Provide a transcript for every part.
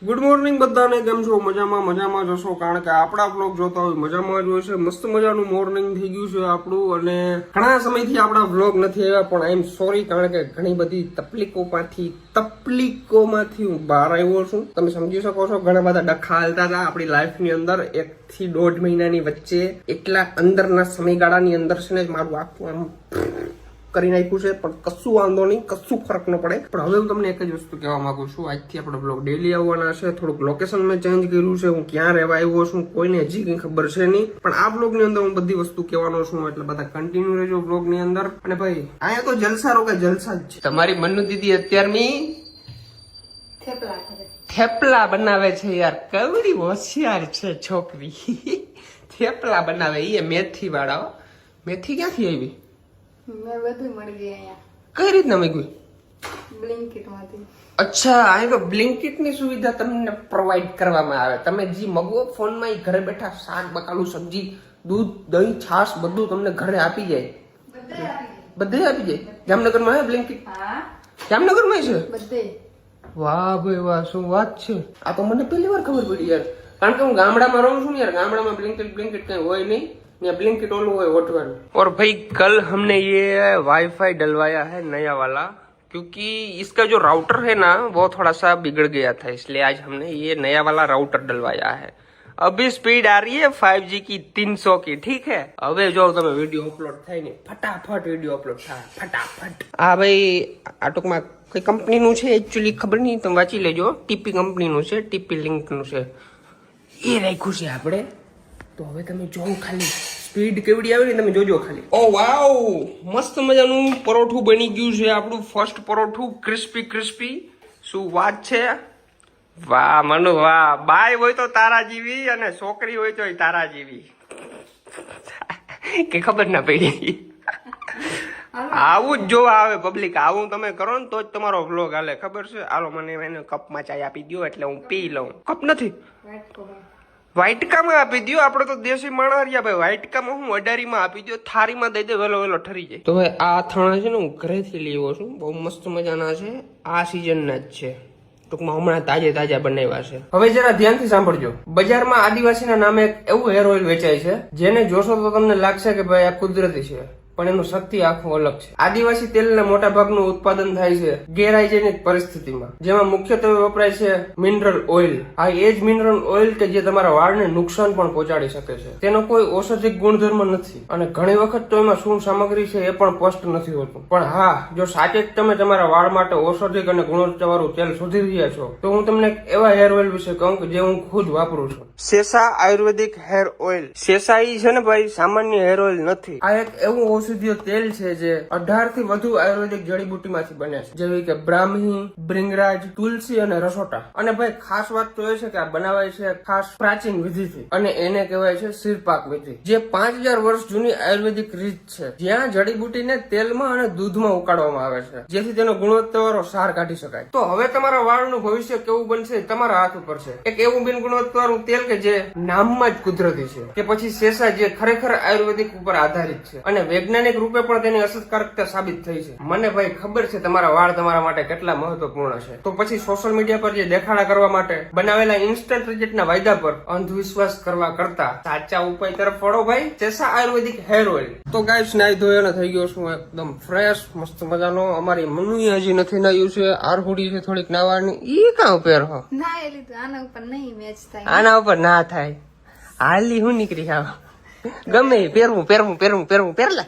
Good morning બધાને, કેમ છો? મજામાં જશો, કારણ કે આપણા બ્લોગ જોતા હોય મજામાં જ હોય છે. મસ્ત મજાનું મોર્નિંગ થઈ ગયું છે આપણું, અને ઘણા સમયથી આપણા બ્લોગ નથી આવ્યા, પણ આઈ એમ સોરી, કારણ કે ઘણી બધી તકલીફોમાંથી હું બહાર આવ્યો છું. તમે સમજી શકો છો, ઘણા બધા ડખા હાલતા હતા આપણી લાઈફની અંદર. 1 થી 1.5 મહિનાની વચ્ચે એટલા અંદરના સમયગાળાની અંદર છે ને મારું આખું આમ કરી નાખ્યું છે, પણ કશું વાંધો નહીં, કશું ફરક ન પડે. પણ હવે હું તમને એક જ વસ્તુ કહેવા માંગુ છું, આજથી આપણો બ્લોગ ડેલી આવવાના છે. થોડુંક લોકેશન મેં ચેન્જ કર્યું છે, હું ક્યાં રહેવા આવ્યો છું કોઈને હજી કઈ ખબર છે નહીં, પણ આ બ્લોગની અંદર હું બધી વસ્તુ કહેવાનો છું, એટલે બધા કન્ટિન્યુ રહેજો બ્લોગની અંદર. અને ભાઈ અહીંયા તો જલસા રો કે જલસા જ છે. તમારી મનુ દીદી અત્યારની થેપલા બનાવે છે યાર, કવડી હોશિયાર છે છોકરી. થેપલા બનાવે, એ મેથી વાળા. મેથી ક્યાંથી આવી? મેં બધું મળી ગઈ અહીંયા. કઈ રીતના મળી? બ્લિંકિટ માંથી. અચ્છા, અહીં તો બ્લિંકિટ ની સુવિધા તમને પ્રોવાઈડ કરવામાં આવે. તમે જે મગવો ફોનમાં, એ ઘરે બેઠા શાક બકાલું સબ્જી દૂધ દહીં છાશ બધું તમને ઘરે આપી જાય. બધે આપી જાય. જામનગરમાં હે બ્લિંકિટ? હા, જામનગરમાં છે બધે. વાહ ભાઈ વાહ, શું વાત છે. આ તો મને પહેલી વાર ખબર પડી યાર, કારણ કે હું ગામડામાં રહું છું ને યાર. ગામડામાં બ્લિંકિટ કઈ હોય નહીં, ब्लिंकिट ओलू है वोटवन. और भाई कल हमने ये वाईफाई डलवाया है नया वाला, क्योंकि इसका जो राउटर है ना वो थोड़ा सा बिगड़ गया था, इसलिए आज हमने ये नया वाला राउटर डलवाया है. अभी स्पीड आ रही है 5G की 300 की, ठीक है. હવે જો તમે વિડીયો અપલોડ થાય ને ફટાફટ વિડીયો અપલોડ થાય ફટાફટ. આ ભાઈ આ ટૂંકમાં કઈ કંપનીનું છે એકચ્યુઅલી ખબર નહીં, તમે વાંચી લેજો. ટીપી કંપનીનું છે, ટીપી લિંકનું છે, એ રાખ્યું છે આપણે. તો હવે તમે જોવો ખાલી સ્પીડ કેવડી આવે ને, તમે જોજો ખાલી. ઓ વાવ, મસ્ત મજાનું પરોઠું બની ગયું છે આપણું. ફર્સ્ટ પરોઠું ક્રિસ્પી. શું વાત છે. વાહ મનુ વાહ. બાય હોય તો તારા જેવી, અને છોકરી હોય તો તારા જેવી. કે ખબર ના પડી. આવું જ જોવા આવે પબ્લિક. આવું તમે કરો ને તો જ તમારો વ્લોગ હાલે, ખબર છે. હાલો મને એને કપમાં ચાય આપી દો એટલે હું પી લઉં. કપ નથી, વાઇટકામાં આપી દો. આપડે તો દેશી માણસ રહ્યા ભાઈ. વાઇટકામાં હું અડારીમાં આપી દો, થારીમાં દઈ દે, વેલો ઠરી જાય. તો ભાઈ આ અથાણા છે ને હું ઘરેથી લેવો છું, બહુ મસ્ત મજાના છે, આ સિઝનના જ છે. ટૂંકમાં હમણાં તાજા બનાવ્યા છે. હવે જરા ધ્યાનથી સાંભળજો. બજારમાં આદિવાસીના નામે એક એવું હેર ઓઇલ વેચાય છે, જેને જોશો તો તમને લાગશે કે ભાઈ આ કુદરતી છે, પણ એનું શક્તિ આખું અલગ છે. આદિવાસી તેલના મોટા ભાગનું ઉત્પાદન થાય છે ગેરહાઇજેનિક પરિસ્થિતિમાં, જેમાં મુખ્યત્વે વપરાય છે મિનરલ ઓઇલ. આ એ જ મિનરલ ઓઇલ કે જે તમારા વાળને નુકસાન પણ પહોંચાડી શકે છે. તેનો કોઈ ઔષધિક ગુણધર્મ નથી, અને ઘણી વખત તો એમાં શું સામગ્રી છે એ પણ સ્પષ્ટ નથી હોતું. પણ હા, જો સાચે જ તમે તમારા વાળ માટે ઔષધિક અને ગુણવત્તાવાળું તેલ શોધી રહ્યા છો, તો હું તમને એવા હેર ઓઇલ વિશે કહું કે જે હું ખુદ વાપરું છું. શેષા આયુર્વેદિક હેર ઓઇલ. શેષા ઈ છે ને ભાઈ, સામાન્ય હેર ઓઇલ નથી. આ એક એવું ઔષધીય તેલ છે જે 18 થી વધુ આયુર્વેદિક જડીબુટીમાંથી બને છે, જેવી કે બ્રાહ્મી, ભૃંગરાજ, તુલસી અને રસોટા. અને ભાઈ ખાસ વાત તો એ છે કે આ બનાવાય છે ખાસ પ્રાચીન વિધિથી, અને એને કહેવાય છે સિરપાક વિધિ, જે 5000 વર્ષ જૂની આયુર્વેદિક રીત છે, જ્યાં જડીબુટીને તેલમાં અને દૂધમાં ઉકાળવામાં આવે છે, જેથી તેનો ગુણવત્તાવાળો સાર કાઢી શકાય. તો હવે તમારા વાળનું ભવિષ્ય કેવું બનશે તમારા હાથ ઉપર છે. એક એવું બિન ગુણવત્તાવાળું તેલ કે જે નામમાં જ કુદરતી છે, કે પછી શેષા જે ખરેખર આયુર્વેદિક ઉપર આધારિત છે, અને વૈજ્ઞાનિક રૂપે પણ તેની અસરકારકતા સાબિત થઈ છે. મને ભાઈ ખબર છે તમારા વાળ તમારા માટે કેટલા મહત્વપૂર્ણ છે. તો પછી સોશિયલ મીડિયા પર જે દેખાડા કરવા માટે બનાવેલા ઇન્સ્ટન્ટ રિઝલ્ટના વાયદા પર અંધવિશ્વાસ કરવા કરતા સાચા ઉપાય તરફ વળો ભાઈ. શેષા આયુર્વેદિક હેર ઓઇલ. તો ગાઈસ, નાઈ ધોઈને થઈ ગયો છું એકદમ ફ્રેશ, મસ્ત મજાનો. અમારી મનુએ હજી નથી નાયું છે, આરહુડી છે થોડીક નાવાની. ઈ કાં પહેરો ના એ લીધું, આના ઉપર નહીં મેચ થાય. આના ઉપર ના થાય. હાલી હું નીકળી આવ, ગમે પહેરવું પહેરલા.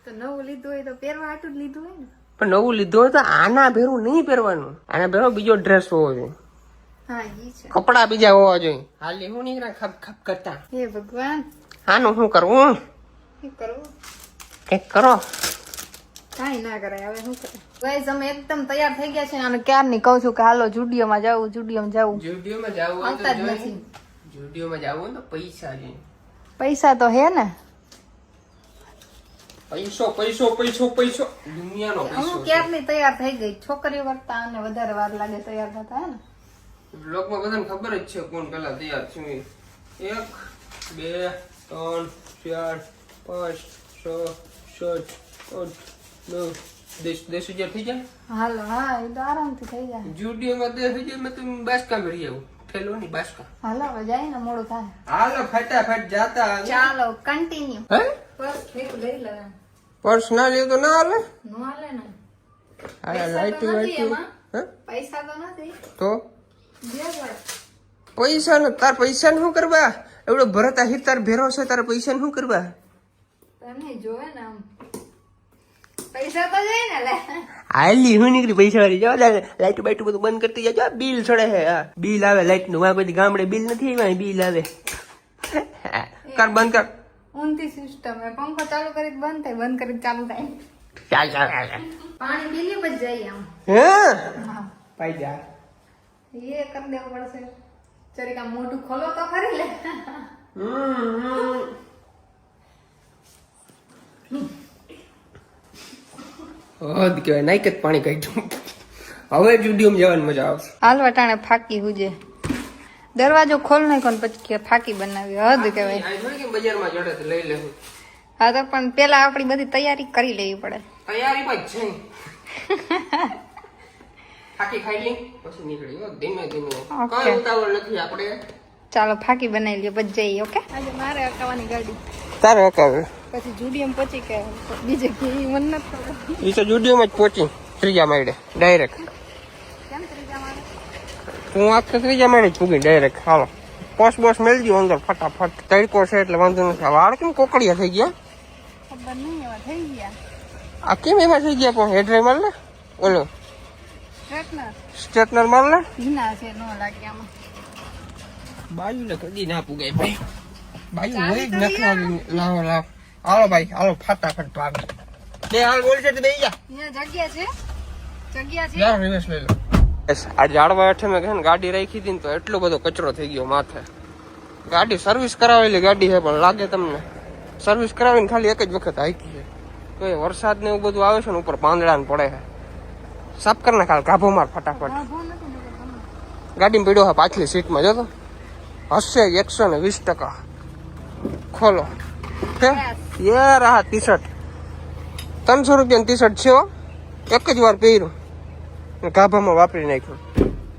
તો નવું લીધું હોય તો પહેરવા હાટું જ લીધું હોય ને. પણ નવું લીધું હોય તો આના ભેરું નહીં પહેરવાનું. આના ભેરો બીજો ડ્રેસ હોવો જોઈએ. હા ઈ છે. કપડા બીજા હોવા જોઈએ. હાલી હું નીકળા ખપ કરતા. હે ભગવાન, આનું શું કરવું? શું કરવું? કઈક કરો. કાઈ ના કરાય, હવે શું કરે. ગાઈસ, અમે એકદમ તૈયાર થઈ ગયા છે, અને ક્યારની કહું છું કે હાલો જુડિયોમાં જાવું. જુડિયોમાં જવું આવતા જ નથી. જુડિયોમાં જવું તો પૈસા જોઈએ. પૈસા તો હે ને. પૈસો દુનિયાનો પૈસો. હું ક્યારની તૈયાર થઈ ગઈ. છોકરીઓ કરતા આને વધારે વાર લાગે તૈયાર થતા, હે ને. બ્લોગમાં બધાને ખબર જ છે કોણ પેલા તૈયાર થયું. 1 2 3 4 5 6 7 8 9 10,000 થઈ જાય. હાલો હા એ તો આરામથી થઈ જાય. જુડિયોમાં 10,000 માં તું બાસકા મેળવી આવું. થેલો ની બાસકા. હાલો હવે જાય ને મોડું થાય. હાલો ફટાફટ જાતા. ચાલો કન્ટિન્યુ. હે બસ ભેગું લઈ લે. પર્સ ના લ્યો તો ના હાલે. નો હાલે ને. હા લાઈટ હે પૈસા તો નથી. તો જે હોય. પૈસા ને તાર પૈસા ને શું કરવા? એવડો ભરત આહિર તાર ભેરો છે, તારા પૈસા ને શું કરવા? તને જોવે ને આમ પૈસા તો જાય ને લે. હાલી હું નીકળી પૈસા વાળી જાવ. લાઈટ બાઈટ બધું બંધ કરતી જાજો. બિલ ચડે છે. હા બિલ આવે લાઈટ નું. આ બધી ગામડે બિલ નથી આવ્યા, બિલ આવે. કર બંધ કર. ઊંધી સિસ્ટમ હે. પંખો ચાલુ કરી બંધ થાય, બંધ કરી ચાલુ થાય. ચાલ ચાલ ચાલ. પાણી પી લે પછી જઈએ આમ. હે હા પાઈ જા. એ કરી દેવું પડશે. જરીક આમ મોઢું ખોલો તો ખરી લે. હદ કહેવાય. નાઈક જ પાણી કાઢ્યું. હવે જુડિયોમાં જવાની મજા આવશે. હાલ વટાણે ફાકી હુજે. દરવાજો ખોલ નાખો ને પછી કે ફાકી બનાવી. હદ કહેવાય. આ જોઈ કે બજારમાં જડે તો લઈ લેવું. હા તો પણ પેલા આપણી બધી તૈયારી કરી લેવી પડે. તૈયારીમાં જ છે. ફાકી ખાઈ લી પછી નીકળી. ધીમે ધીમે. કઈ ઉતાવળ નથી આપણે. ચાલો ફાકી બનાવી લઈએ પછી જઈએ. ઓકે આજે મારે અકાવાની ગાડી. તારે હકાવે. પછી જુડિયમ પછી કે બીજે કે મન નથી ખબર. એ તો જુડિયોમાં જ પહોંચી. ત્રીજા માળે ડાયરેક્ટ. કેમ ત્રીજા માળે? હું આખે ત્રીજા માળે જ પૂગી ડાયરેક્ટ. હાલો પોસ બોસ મેળજો અંદર ફટાફટ. તડકો છે એટલે વાંધો નથી. વાળ કેમ કોકડિયા થઈ ગયા? ખબર નહીં એવા થઈ ગયા. આ કેમ એમાં થઈ ગયા? પણ હેડ ડ્રાઈવ માર લે. ઓલો સ્ટ્રેટનર સ્ટ્રેટનર માર લે. ભીના છે નો લાગે આમાં. બાયુ ને કદી ના પૂગાય ભાઈ. બાયુ હોય જ નથી. લાવો લાવો. હાલો ભાઈ હાલો ફટાફટ ભાગ. બે હાલ બોલ છે તો બેહી જા. અહીંયા જગ્યા છે. જગ્યા છે. યાર રિવર્સ લઈ લો. આ ઝાડવા હેઠે મેં છે ને ગાડી રાખી હતી ને તો એટલો બધો કચરો થઈ ગયો માથે. ગાડી સર્વિસ કરાવેલી ગાડી છે પણ લાગે તમને સર્વિસ કરાવીને ખાલી એક જ વખત હાકી છે. તો એ વરસાદ ને એવું બધું આવે છે ને ઉપર પાંદડા ને પડે છે. સાફ કરી નાખ. ગાભો માર ફટાફટ. ગાડીમાં પડ્યો છે પાછલી સીટમાં. જો તો હશે 120%. ખોલો. યાર આ ટી શર્ટ 300 રૂપિયાની ટી શર્ટ છે હો. એક જ વાર પહેર્યું ગાભામાં વાપરી નાખ્યું.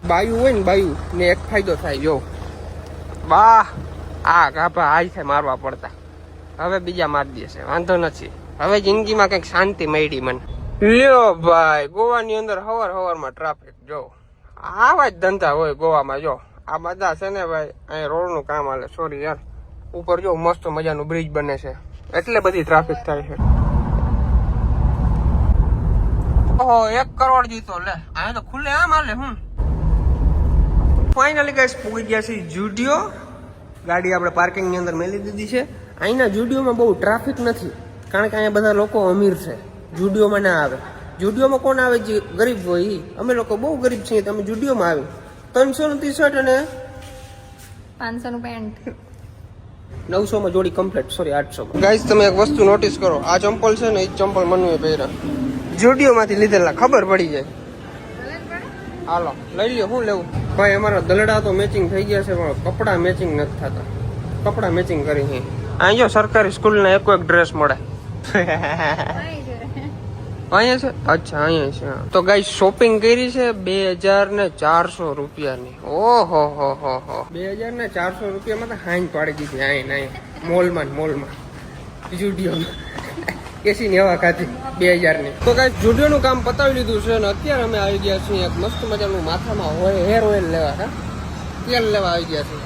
બાયુ હોય ને બાયુ ને એક ફાયદો થાય. જો વાહ આ ગાભા આજ થાય મારવા પડતા. હવે બીજા મારી દેશે વાંધો નથી. હવે જિંદગીમાં કઈક શાંતિ મળી મને. લ્યો ભાઈ ગોવાની અંદર હવારમાં ટ્રાફિક. જો આવા જ ધંધા હોય ગોવામાં. જો આ બધા છે ને ભાઈ અહીંયા રોડ નું કામ હાલે. સોરી યાર ઉપર જો મસ્ત મજાનું બ્રિજ બને છે એટલે બધી ટ્રાફિક થાય છે. ઓહો 1 કરોડ જીતો લે. અહીંયા તો ખુલ્લે આમ હાલે. હું ફાઇનલી ગાઈસ પૂગી ગયા છે જુડિયો. ગાડી આપણે પાર્કિંગ ની અંદર મેલી દીધી છે. અહીંના જુડિયોમાં બહુ ટ્રાફિક નથી કારણ કે અહીંયા બધા લોકો અમીર છે. જુડિયોમાં ના આવે. જુડિયોમાં કોણ આવે? જે ગરીબ હોય. અમે લોકો બહુ ગરીબ છીએ. તમે જુડિયોમાં આવી 300 નું ટી શર્ટ અને 500 નું પેન્ટ. 900 માં જોડી કમ્પ્લીટ. સોરી 800. ગાઈસ તમે એક વસ્તુ નોટિસ કરો. આ ચંપલ છે ને એ ચંપલ મનુએ પહેર્યા. જુડિયો માંથી લીધેલા. ખબર પડી જાય. હાલો લઈ લ્યો. શું લેવું ભાઈ? અમારા દલડા તો મેચિંગ થઈ ગયા છે પણ કપડા મેચિંગ નથી થતા. કપડા મેચિંગ કરી છે. અહીં જો સરકારી સ્કૂલ ના એક ડ્રેસ મળે. અહીંયા છે. અચ્છા અહીંયા છે. તો ગાઈસ શોપિંગ કરી છે 2400 રૂપિયાની. ઓહો હો હો હો 2400 રૂપિયામાં તો હાઈન પાડી દીધી. અહીં મોલમાં જુડિયોમાં કેસી ની હવા ખાધી 2000 ની. તો ગાઈસ જુડિયો નું કામ પતાવી લીધું છે અને અત્યારે અમે આવી ગયા છીએ એક મસ્ત મજાનું માથામાં હોય હેર ઓઇલ લેવા. હા તેલ લેવા આવી ગયા છીએ.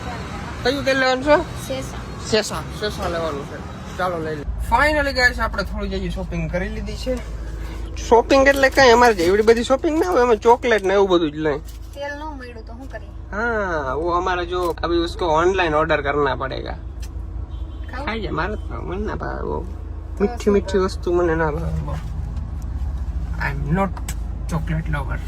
કયું તેલ લેવાનું છે? શેષા લેવાનું છે. ચાલો લઈ લે. ફાઇનલી ગાઈસ આપણે થોડી જઈએ શોપિંગ કરી લીધી છે. શોપિંગ એટલે કઈ અમારે એવડી બધી શોપિંગ ના હોય. અમે ચોકલેટ ને એવું બધું જ લઈ. તેલ નો મળ્યું તો શું કરીએ? हाँ वो हमारा जो अभी उसको ऑनलाइन ऑर्डर करना पड़ेगा. खाई जा मारे तो मन ना भावे वो मीठी मीठी वस्तु મને ના ભાવે. I am not chocolate lover.